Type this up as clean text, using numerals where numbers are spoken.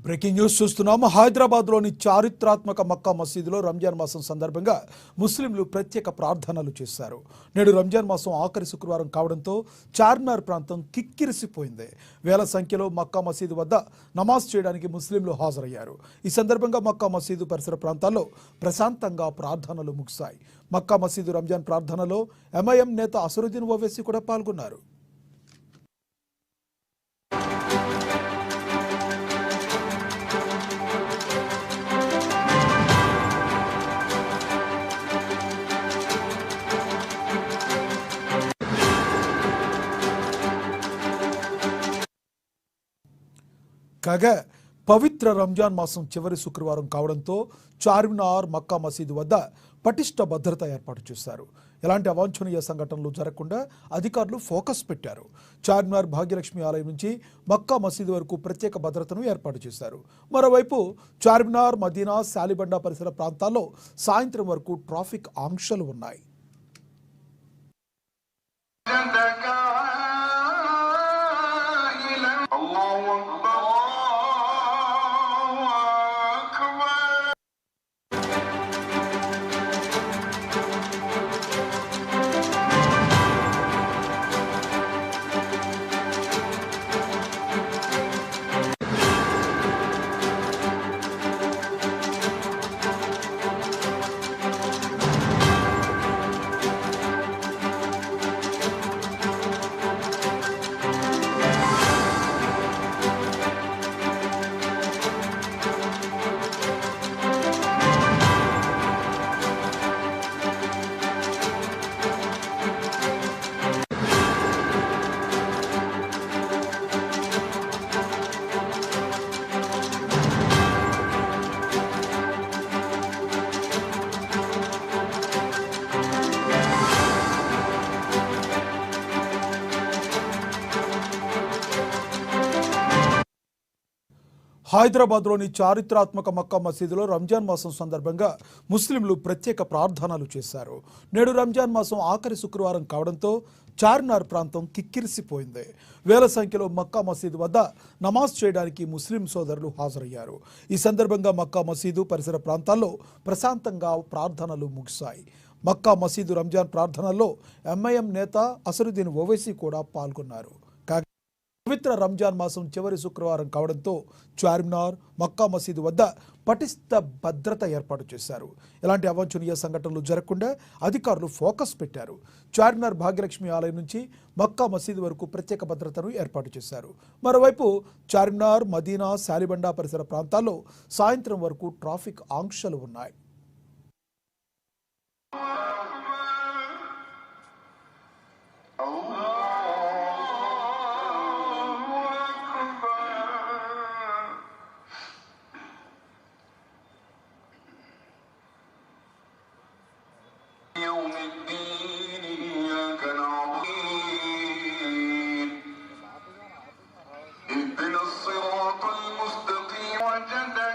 Breaking news చూస్తున్నాము. హైదరాబాద్లోని చారిత్రాత్మక మక్కా మసీదులో రంజాన్ మాసం సందర్భంగా ముస్లింలు ప్రత్యేక ప్రార్థనలు చేశారు. నేడు రంజాన్ మాసం ఆఖరి శుక్రవారం కావడంతో చార్మినార్ ప్రాంతం కిక్కిరిసిపోయింది. వేల సంఖ్యలో మక్కా మసీదు వద్ద నమాజ్ చేయడానికి ముస్లింలు హాజరయ్యారు. ఈ సందర్భంగా మక్కా మసీదు పరిసర ప్రాంతాల్లో ప్రశాంతంగా ప్రార్థనలు ముగిశాయి. మక్కా మసీదు రంజాన్ ప్రార్థనలో ఎంఐఎం నేత అసరుద్దీన్ ఓవైసీ కూడా పాల్గొన్నారు. కాగా పవిత్ర రంజాన్ మాసం చివరి శుక్రవారం కావడంతో చార్మినార్ మక్కా మసీదు వద్ద పటిష్ట భద్రత ఏర్పాటు చేశారు. ఎలాంటి అవాంఛనీయ సంఘటనలు జరగకుండా అధికారులు ఫోకస్ పెట్టారు. చార్మినార్ భాగ్యలక్ష్మి ఆలయం నుంచి మక్కా మసీదు వరకు ప్రత్యేక భద్రతను ఏర్పాటు చేశారు. మరోవైపు చార్మినార్, మదీనా, శాలిబండా పరిసర ప్రాంతాల్లో సాయంత్రం వరకు ట్రాఫిక్ ఆంక్షలు ఉన్నాయి. హైదరాబాద్లోని చారిత్రాత్మక మక్కా మసీదులో రంజాన్ మాసం సందర్భంగా ముస్లింలు ప్రత్యేక ప్రార్థనలు చేశారు. నేడు రంజాన్ మాసం ఆఖరి శుక్రవారం కావడంతో చార్మినార్ ప్రాంతం కిక్కిరిసిపోయింది. వేల సంఖ్యలో మక్కా మసీదు వద్ద నమాజ్ చేయడానికి ముస్లిం సోదరులు హాజరయ్యారు. ఈ సందర్భంగా మక్కా మసీదు పరిసర ప్రాంతాల్లో ప్రశాంతంగా ప్రార్థనలు ముగిశాయి. మక్కా మసీదు రంజాన్ ప్రార్థనల్లో ఎంఐఎం నేత అసరుద్దీన్ ఓవైసీ కూడా పాల్గొన్నారు. పవిత్ర రంజాన్ మాసం చివరి శుక్రవారం కావడంతో చార్మినార్, మక్కా మసీదు వద్ద పటిష్ట భద్రత ఏర్పాటు చేశారు. ఎలాంటి అవాంఛనీయ సంఘటనలు జరగకుండా అధికారులు ఫోకస్ పెట్టారు. చార్మినార్ భాగ్యలక్ష్మి ఆలయం నుంచి మక్కా మసీదు వరకు ప్రత్యేక భద్రతను ఏర్పాటు చేశారు. మరోవైపు చార్మినార్, మదీనా, శాలిబండా పరిసర ప్రాంతాల్లో సాయంత్రం వరకు ట్రాఫిక్ ఆంక్షలు ఉన్నాయి.